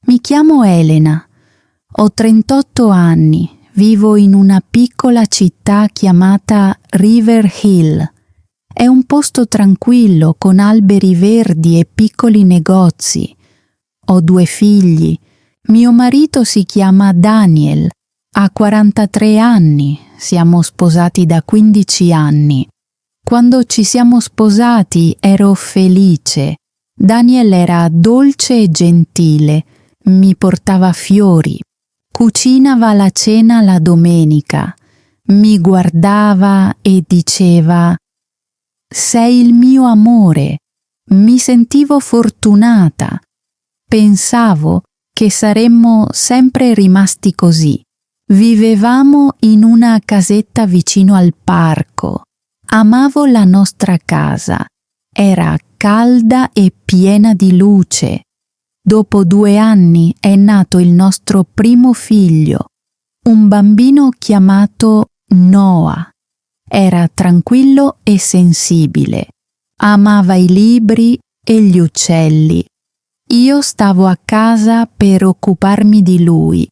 Mi chiamo Elena, ho 38 anni, vivo in una piccola città chiamata River Hill. È un posto tranquillo con alberi verdi e piccoli negozi. Ho 2 figli. Mio marito si chiama Daniel, ha 43 anni, siamo sposati da 15 anni. Quando ci siamo sposati ero felice. Daniel era dolce e gentile, mi portava fiori, cucinava la cena la domenica, mi guardava e diceva: «Sei il mio amore». Mi sentivo fortunata. Pensavo che saremmo sempre rimasti così. Vivevamo in una casetta vicino al parco. Amavo la nostra casa. Era calda e piena di luce. Dopo 2 anni è nato il nostro primo figlio, un bambino chiamato Noah. Era tranquillo e sensibile. Amava i libri e gli uccelli. Io stavo a casa per occuparmi di lui.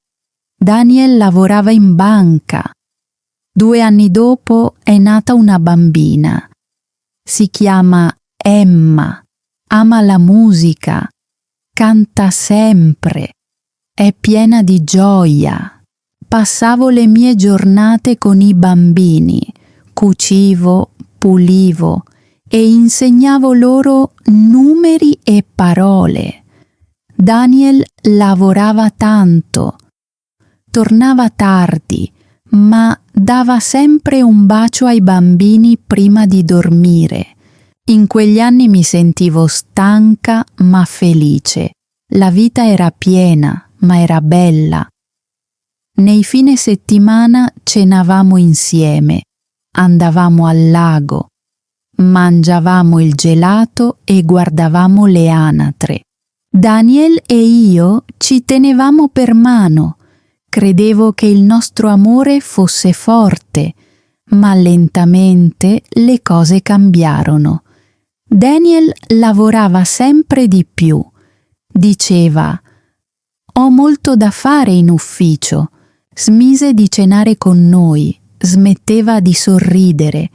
Daniel lavorava in banca. 2 anni dopo è nata una bambina. Si chiama Emma. Ama la musica. Canta sempre. È piena di gioia. Passavo le mie giornate con i bambini. Cucivo, pulivo e insegnavo loro numeri e parole. Daniel lavorava tanto. Tornava tardi, ma dava sempre un bacio ai bambini prima di dormire. In quegli anni mi sentivo stanca ma felice. La vita era piena, ma era bella. Nei fine settimana cenavamo insieme, andavamo al lago, mangiavamo il gelato e guardavamo le anatre. Daniel e io ci tenevamo per mano. Credevo che il nostro amore fosse forte, ma lentamente le cose cambiarono. Daniel lavorava sempre di più. Diceva: «Ho molto da fare in ufficio». Smise di cenare con noi, smetteva di sorridere.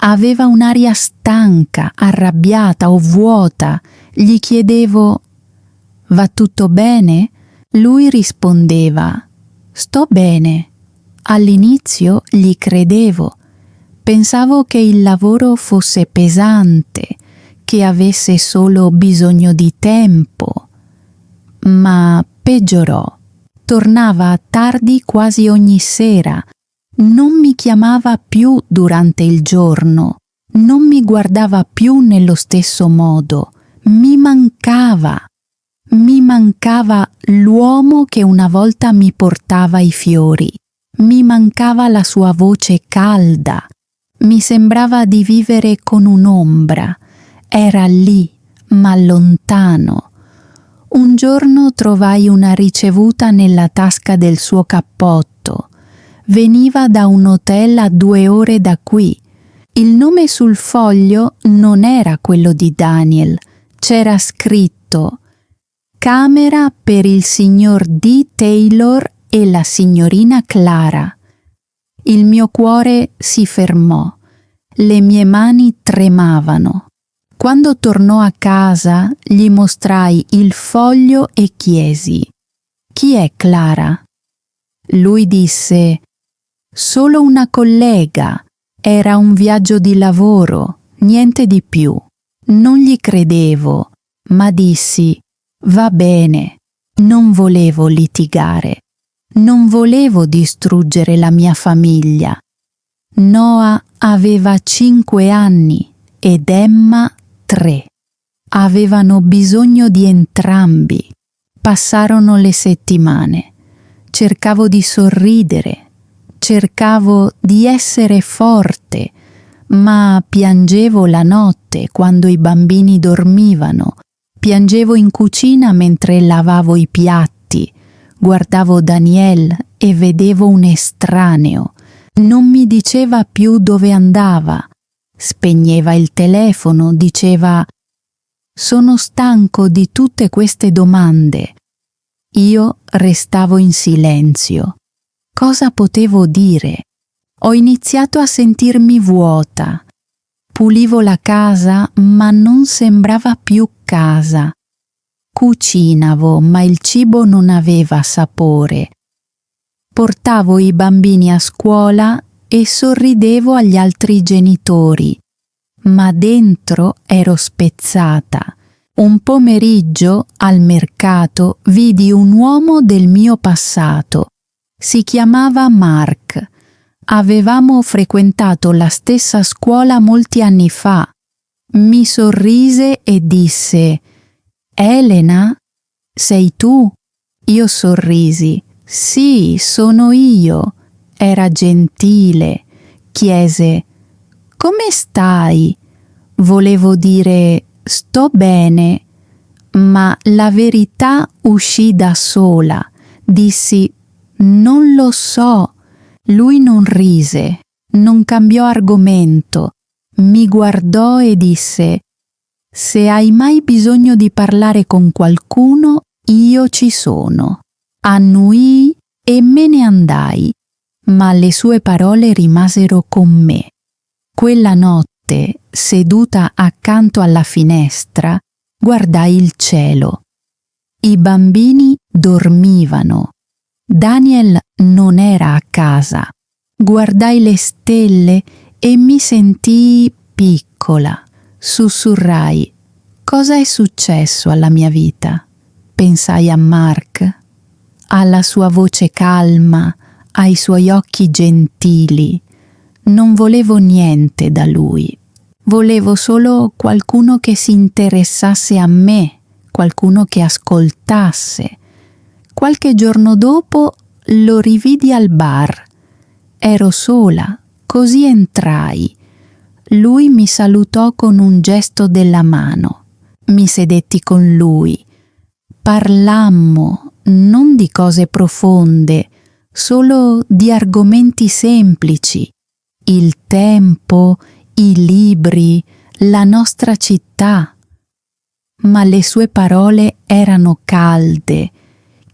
Aveva un'aria stanca, arrabbiata o vuota. Gli chiedevo: «Va tutto bene?» Lui rispondeva: «Sto bene». All'inizio gli credevo. Pensavo che il lavoro fosse pesante, che avesse solo bisogno di tempo. Ma peggiorò. Tornava tardi quasi ogni sera. Non mi chiamava più durante il giorno. Non mi guardava più nello stesso modo. Mi mancava. Mi mancava l'uomo che una volta mi portava i fiori. Mi mancava la sua voce calda. Mi sembrava di vivere con un'ombra. Era lì, ma lontano. Un giorno trovai una ricevuta nella tasca del suo cappotto. Veniva da un hotel a 2 ore da qui. Il nome sul foglio non era quello di Daniel. C'era scritto: «Camera per il signor D. Taylor e la signorina Clara». Il mio cuore si fermò. Le mie mani tremavano. Quando tornò a casa, gli mostrai il foglio e chiesi: «Chi è Clara?» Lui disse: «Solo una collega. Era un viaggio di lavoro, niente di più». Non gli credevo, ma dissi: «Va bene». Non volevo litigare. Non volevo distruggere la mia famiglia. Noah aveva 5 anni ed Emma 3. Avevano bisogno di entrambi. Passarono le settimane. Cercavo di sorridere. Cercavo di essere forte, ma piangevo la notte quando i bambini dormivano. Piangevo in cucina mentre lavavo i piatti. Guardavo Daniel e vedevo un estraneo. Non mi diceva più dove andava. Spegneva il telefono, diceva: «Sono stanco di tutte queste domande». Io restavo in silenzio. Cosa potevo dire? Ho iniziato a sentirmi vuota. Pulivo la casa, ma non sembrava più casa. Cucinavo, ma il cibo non aveva sapore. Portavo i bambini a scuola e sorridevo agli altri genitori, ma dentro ero spezzata. Un pomeriggio al mercato vidi un uomo del mio passato. Si chiamava Mark. Avevamo frequentato la stessa scuola molti anni fa. Mi sorrise e disse: «Elena, sei tu?» Io sorrisi. «Sì, sono io». Era gentile. Chiese: «Come stai?» Volevo dire: «Sto bene», ma la verità uscì da sola. Dissi: «Non lo so». Lui non rise, non cambiò argomento, mi guardò e disse: «Se hai mai bisogno di parlare con qualcuno, io ci sono». Annuii e me ne andai, ma le sue parole rimasero con me. Quella notte, seduta accanto alla finestra, guardai il cielo. I bambini dormivano. Daniel non era a casa. Guardai le stelle e mi sentii piccola. Sussurrai: «Cosa è successo alla mia vita?» Pensai a Mark, alla sua voce calma, ai suoi occhi gentili. Non volevo niente da lui. Volevo solo qualcuno che si interessasse a me, qualcuno che ascoltasse. Qualche giorno dopo lo rividi al bar. Ero sola, così entrai. Lui mi salutò con un gesto della mano. Mi sedetti con lui. Parlammo non di cose profonde, solo di argomenti semplici. Il tempo, i libri, la nostra città. Ma le sue parole erano calde.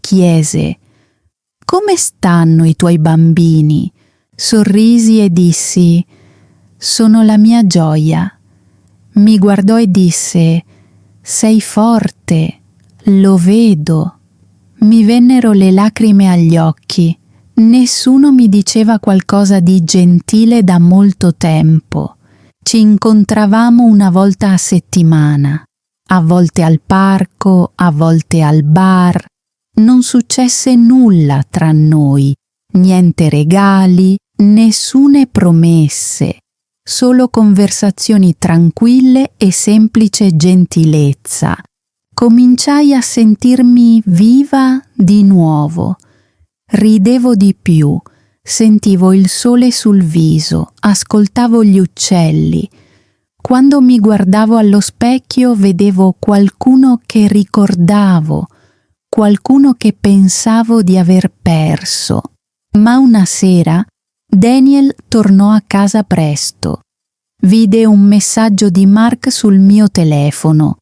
Chiese: «Come stanno i tuoi bambini?» Sorrisi e dissi: «Sono la mia gioia». Mi guardò e disse: «Sei forte, lo vedo». Mi vennero le lacrime agli occhi. Nessuno mi diceva qualcosa di gentile da molto tempo. Ci incontravamo una volta a settimana, a volte al parco, a volte al bar. Non successe nulla tra noi, niente regali, nessune promesse, solo conversazioni tranquille e semplice gentilezza. Cominciai a sentirmi viva di nuovo. Ridevo di più, sentivo il sole sul viso, ascoltavo gli uccelli. Quando mi guardavo allo specchio vedevo qualcuno che ricordavo, qualcuno che pensavo di aver perso. Ma una sera Daniel tornò a casa presto. Vide un messaggio di Mark sul mio telefono.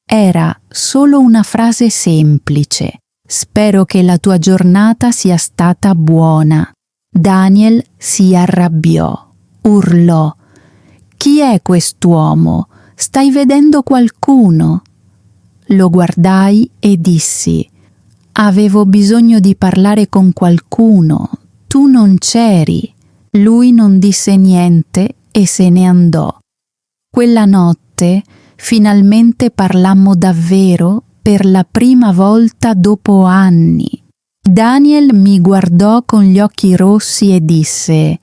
Era solo una frase semplice: «Spero che la tua giornata sia stata buona». Daniel si arrabbiò, urlò: «Chi è quest'uomo? Stai vedendo qualcuno?» Lo guardai e dissi: «Avevo bisogno di parlare con qualcuno, tu non c'eri». Lui non disse niente e se ne andò. Quella notte finalmente parlammo davvero per la prima volta dopo anni. Daniel mi guardò con gli occhi rossi e disse: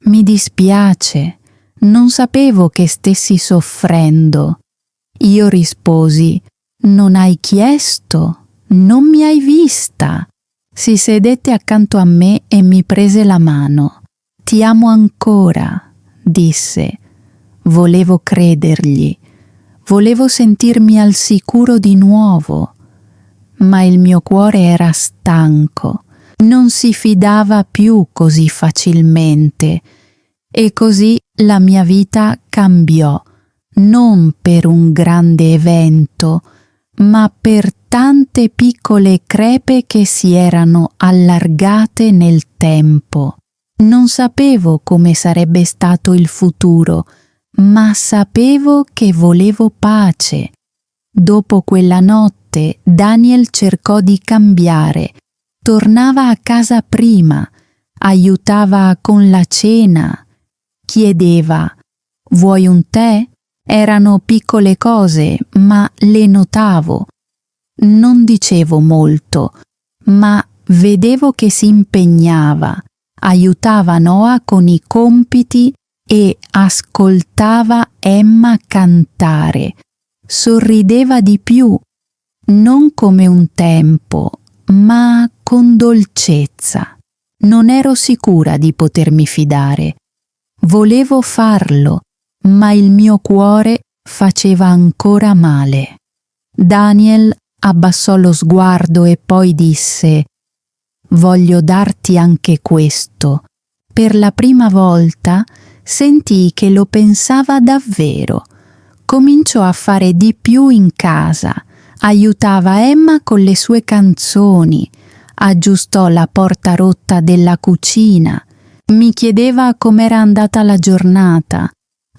«Mi dispiace, non sapevo che stessi soffrendo». Io risposi: «Non hai chiesto, non mi hai vista». Si sedette accanto a me e mi prese la mano. «Ti amo ancora», disse. Volevo credergli. Volevo sentirmi al sicuro di nuovo, ma il mio cuore era stanco, non si fidava più così facilmente, e così la mia vita cambiò, non per un grande evento, ma per tante piccole crepe che si erano allargate nel tempo. Non sapevo come sarebbe stato il futuro, ma sapevo che volevo pace. Dopo quella notte Daniel cercò di cambiare. Tornava a casa prima, aiutava con la cena, chiedeva: «Vuoi un tè?» Erano piccole cose, ma le notavo. Non dicevo molto, ma vedevo che si impegnava, aiutava Noah con i compiti e ascoltava Emma cantare. Sorrideva di più, non come un tempo, ma con dolcezza. Non ero sicura di potermi fidare. Volevo farlo, ma il mio cuore faceva ancora male. Daniel abbassò lo sguardo e poi disse: «Voglio darti anche questo». Per la prima volta sentii che lo pensava davvero. Cominciò a fare di più in casa, aiutava Emma con le sue canzoni, aggiustò la porta rotta della cucina, mi chiedeva com'era andata la giornata.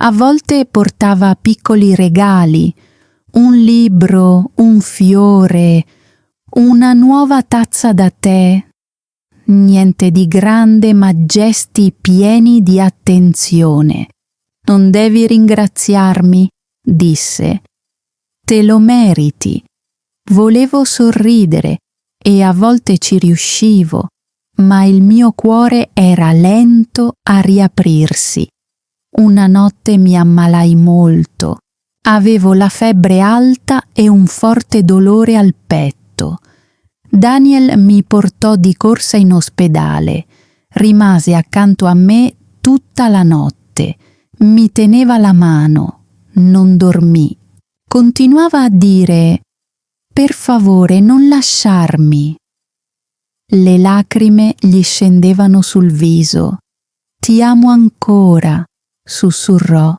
A volte portava piccoli regali, un libro, un fiore, una nuova tazza da tè. Niente di grande, ma gesti pieni di attenzione. «Non devi ringraziarmi», disse. «Te lo meriti». Volevo sorridere e a volte ci riuscivo, ma il mio cuore era lento a riaprirsi. Una notte mi ammalai molto. Avevo la febbre alta e un forte dolore al petto. Daniel mi portò di corsa in ospedale. Rimase accanto a me tutta la notte. Mi teneva la mano. Non dormì. Continuava a dire: «Per favore, non lasciarmi». Le lacrime gli scendevano sul viso. «Ti amo ancora», sussurrò.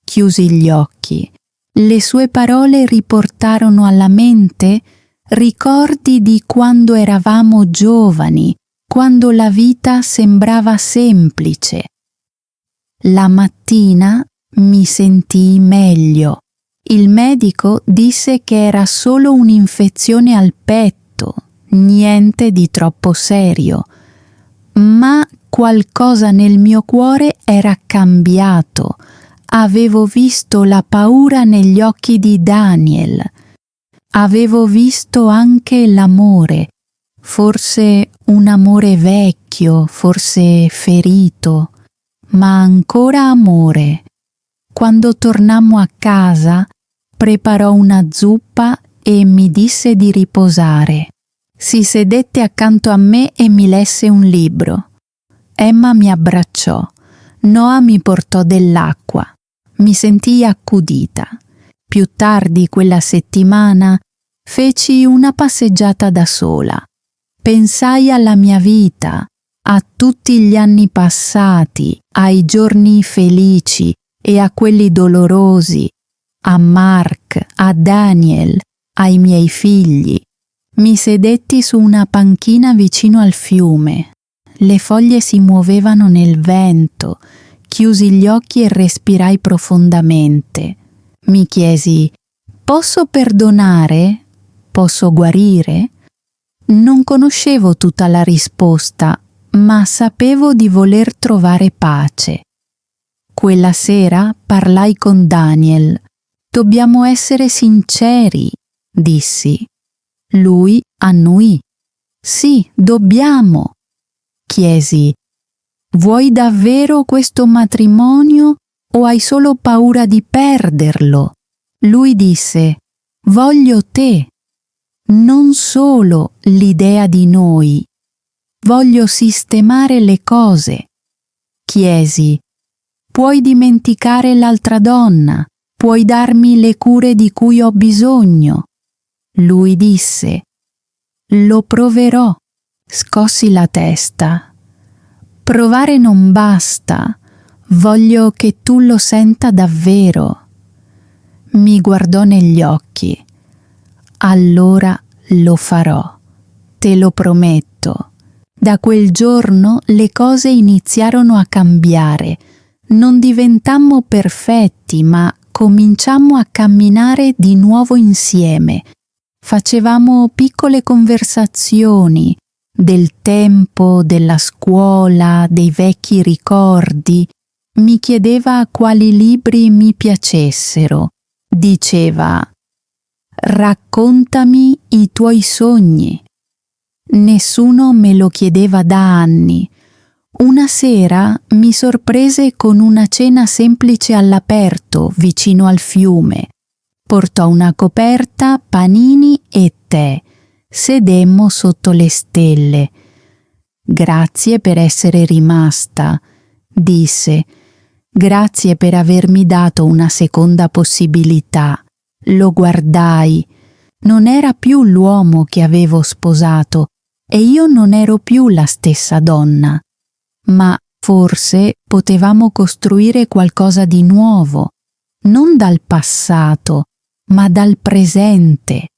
Chiusi gli occhi. Le sue parole riportarono alla mente ricordi di quando eravamo giovani, quando la vita sembrava semplice. La mattina mi sentii meglio. Il medico disse che era solo un'infezione al petto, niente di troppo serio, ma qualcosa nel mio cuore era cambiato. Avevo visto la paura negli occhi di Daniel. Avevo visto anche l'amore, forse un amore vecchio, forse ferito, ma ancora amore. Quando tornammo a casa, preparò una zuppa e mi disse di riposare. Si sedette accanto a me e mi lesse un libro. Emma mi abbracciò. Noah mi portò dell'acqua. Mi sentii accudita. Più tardi quella settimana feci una passeggiata da sola. Pensai alla mia vita, a tutti gli anni passati, ai giorni felici e a quelli dolorosi, a Mark, a Daniel, ai miei figli. Mi sedetti su una panchina vicino al fiume. Le foglie si muovevano nel vento. Chiusi gli occhi e respirai profondamente. Mi chiesi: «Posso perdonare? Posso guarire?» Non conoscevo tutta la risposta, ma sapevo di voler trovare pace. Quella sera parlai con Daniel. «Dobbiamo essere sinceri», dissi. Lui annuì. «Sì, dobbiamo». Chiesi: «Vuoi davvero questo matrimonio o hai solo paura di perderlo?» Lui disse: «Voglio te, non solo l'idea di noi. Voglio sistemare le cose». Chiesi: «Puoi dimenticare l'altra donna? Puoi darmi le cure di cui ho bisogno?» Lui disse: «Lo proverò». Scossi la testa. «Provare non basta, voglio che tu lo senta davvero». Mi guardò negli occhi. allora lo farò, te lo prometto. Da quel giorno le cose iniziarono a cambiare. Non diventammo perfetti, ma cominciammo a camminare di nuovo insieme. Facevamo piccole conversazioni del tempo, della scuola, dei vecchi ricordi. Mi chiedeva quali libri mi piacessero. Diceva: raccontami i tuoi sogni. Nessuno me lo chiedeva da anni. Una sera mi sorprese con una cena semplice all'aperto vicino al fiume. Portò una coperta, panini e tè. Sedemmo sotto le stelle. Grazie per essere rimasta, disse. Grazie per avermi dato una seconda possibilità. Lo guardai. Non era più l'uomo che avevo sposato e io non ero più la stessa donna. Ma forse potevamo costruire qualcosa di nuovo, non dal passato, ma dal presente.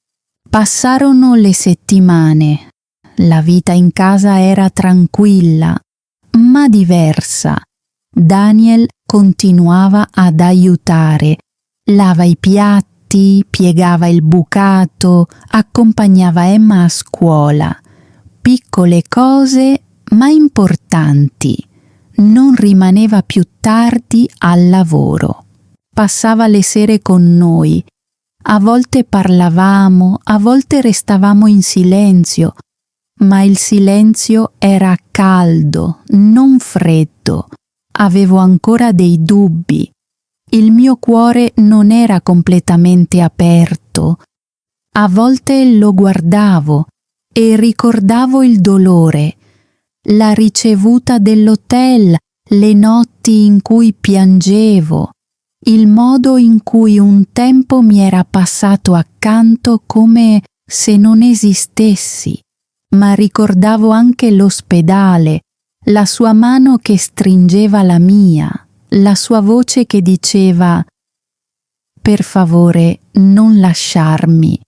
Passarono le settimane. La vita in casa era tranquilla, ma diversa. Daniel continuava ad aiutare, lava i piatti, piegava il bucato, accompagnava Emma a scuola. Piccole cose, ma importanti. Non rimaneva più tardi al lavoro. Passava le sere con noi. A volte parlavamo, a volte restavamo in silenzio, ma il silenzio era caldo, non freddo. Avevo ancora dei dubbi. Il mio cuore non era completamente aperto. A volte lo guardavo e ricordavo il dolore, la ricevuta dell'hotel, le notti in cui piangevo, il modo in cui un tempo mi era passato accanto come se non esistessi, ma ricordavo anche l'ospedale, la sua mano che stringeva la mia, la sua voce che diceva: per favore, non lasciarmi.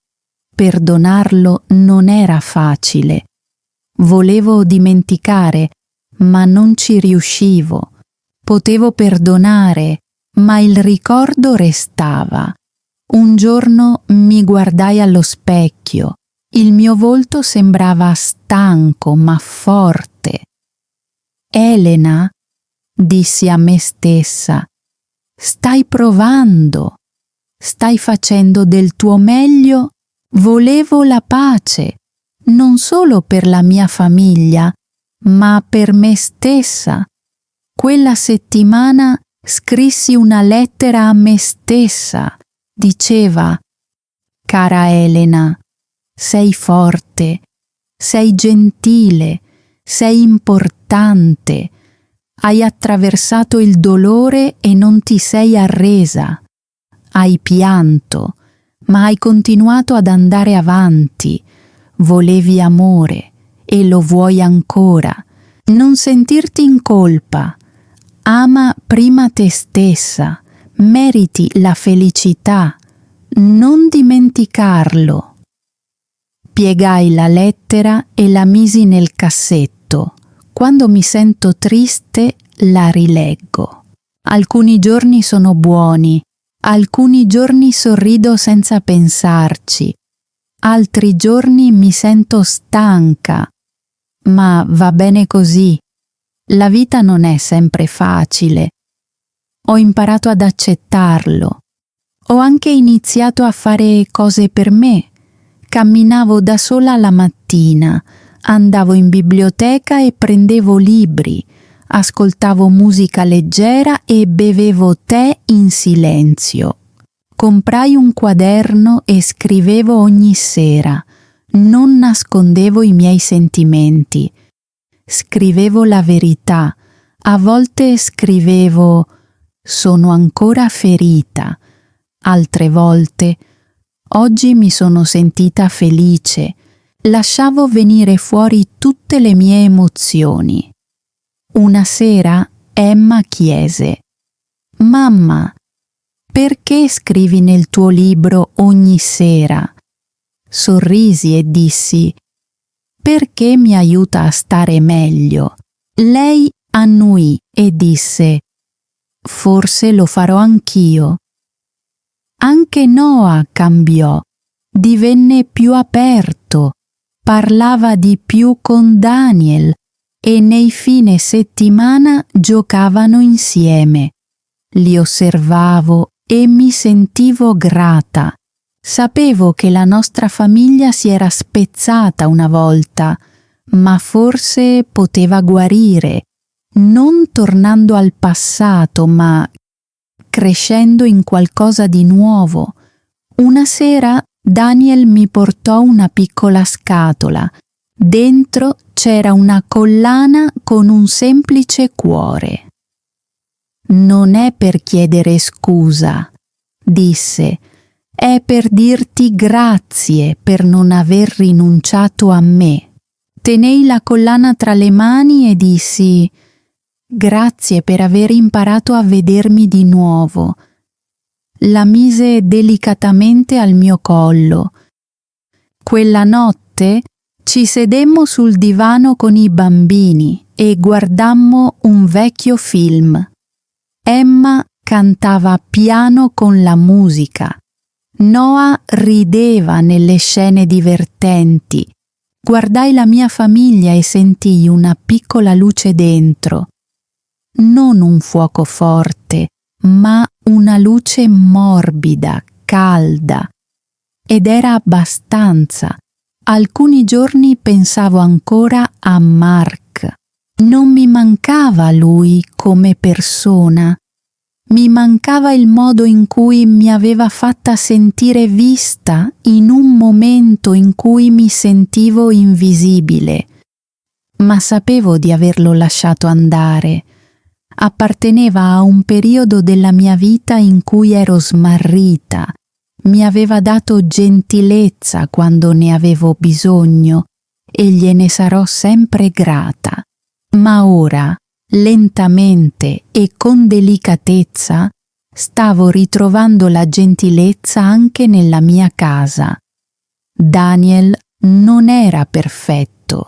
Perdonarlo non era facile. Volevo dimenticare, ma non ci riuscivo. Potevo perdonare, ma il ricordo restava. Un giorno mi guardai allo specchio. Il mio volto sembrava stanco ma forte. Elena, dissi a me stessa, stai provando, stai facendo del tuo meglio. Volevo la pace, non solo per la mia famiglia, ma per me stessa. Quella settimana scrissi una lettera a me stessa. Diceva: cara Elena, sei forte, sei gentile, sei importante, hai attraversato il dolore e non ti sei arresa, hai pianto, ma hai continuato ad andare avanti, volevi amore e lo vuoi ancora. Non sentirti in colpa, ama prima te stessa, meriti la felicità, non dimenticarlo. Piegai la lettera e la misi nel cassetto. Quando mi sento triste la rileggo. Alcuni giorni sono buoni, alcuni giorni sorrido senza pensarci, altri giorni mi sento stanca, ma va bene così. La vita non è sempre facile. Ho imparato ad accettarlo. Ho anche iniziato a fare cose per me. Camminavo da sola la mattina, andavo in biblioteca e prendevo libri, ascoltavo musica leggera e bevevo tè in silenzio. Comprai un quaderno e scrivevo ogni sera. Non nascondevo i miei sentimenti. Scrivevo la verità. A volte scrivevo: sono ancora ferita. Altre volte: oggi mi sono sentita felice. Lasciavo venire fuori tutte le mie emozioni. Una sera Emma chiese: mamma, perché scrivi nel tuo libro ogni sera? Sorrisi e dissi: «Perché mi aiuta a stare meglio?» Lei annuì e disse: «Forse lo farò anch'io». Anche Noah cambiò, divenne più aperto, parlava di più con Daniel e nei fine settimana giocavano insieme. Li osservavo e mi sentivo grata. Sapevo che la nostra famiglia si era spezzata una volta, ma forse poteva guarire, non tornando al passato, ma crescendo in qualcosa di nuovo. Una sera Daniel mi portò una piccola scatola. Dentro c'era una collana con un semplice cuore. «Non è per chiedere scusa», disse, «è per dirti grazie per non aver rinunciato a me». Tenei la collana tra le mani e dissi: «Grazie per aver imparato a vedermi di nuovo». La mise delicatamente al mio collo. Quella notte ci sedemmo sul divano con i bambini e guardammo un vecchio film. Emma cantava piano con la musica. Noah rideva nelle scene divertenti. Guardai la mia famiglia e sentii una piccola luce dentro. Non un fuoco forte, ma una luce morbida, calda. Ed era abbastanza. Alcuni giorni pensavo ancora a Mark. Non mi mancava lui come persona. Mi mancava il modo in cui mi aveva fatta sentire vista in un momento in cui mi sentivo invisibile. Ma sapevo di averlo lasciato andare. Apparteneva a un periodo della mia vita in cui ero smarrita. Mi aveva dato gentilezza quando ne avevo bisogno e gliene sarò sempre grata. Ma ora, lentamente e con delicatezza, stavo ritrovando la gentilezza anche nella mia casa. Daniel non era perfetto.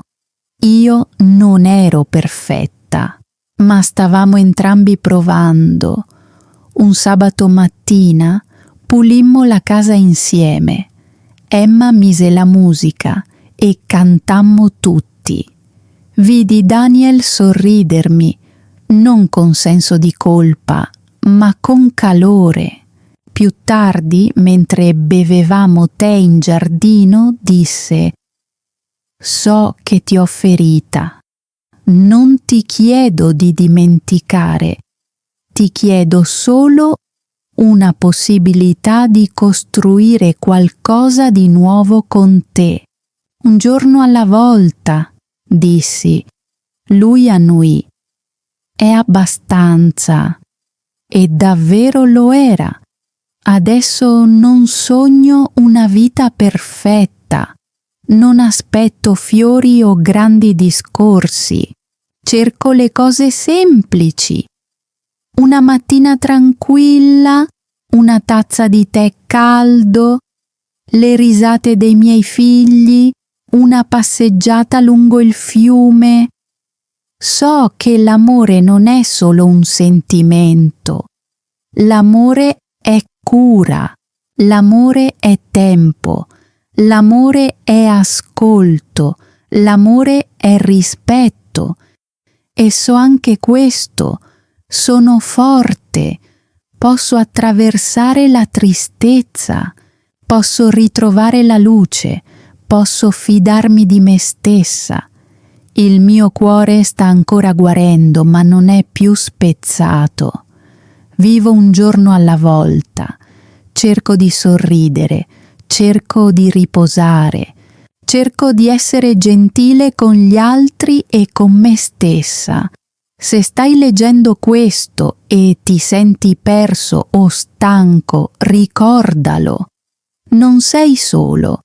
Io non ero perfetta, ma stavamo entrambi provando. Un sabato mattina pulimmo la casa insieme. Emma mise la musica e cantammo tutti. Vidi Daniel sorridermi, non con senso di colpa, ma con calore. Più tardi, mentre bevevamo tè in giardino, disse: «So che ti ho ferita. Non ti chiedo di dimenticare, ti chiedo solo una possibilità di costruire qualcosa di nuovo con te. Un giorno alla volta», dissi. Lui annuì. «È abbastanza». E davvero lo era. Adesso non sogno una vita perfetta. Non aspetto fiori o grandi discorsi. Cerco le cose semplici. Una mattina tranquilla, una tazza di tè caldo, le risate dei miei figli, una passeggiata lungo il fiume. So che l'amore non è solo un sentimento. L'amore è cura, l'amore è tempo, l'amore è ascolto, l'amore è rispetto. E so anche questo, sono forte, posso attraversare la tristezza, posso ritrovare la luce, posso fidarmi di me stessa. Il mio cuore sta ancora guarendo, ma non è più spezzato. Vivo un giorno alla volta, cerco di sorridere, cerco di riposare, cerco di essere gentile con gli altri e con me stessa. Se stai leggendo questo e ti senti perso o stanco, ricordalo. Non sei solo,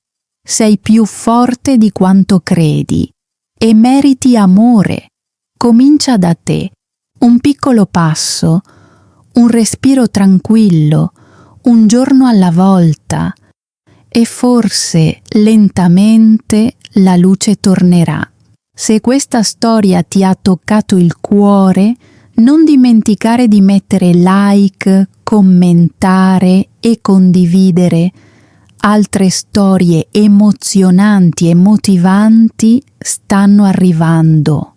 sei più forte di quanto credi e meriti amore. Comincia da te, un piccolo passo, un respiro tranquillo, un giorno alla volta, e forse lentamente la luce tornerà. Se questa storia ti ha toccato il cuore, non dimenticare di mettere like, commentare e condividere. Altre storie emozionanti e motivanti stanno arrivando.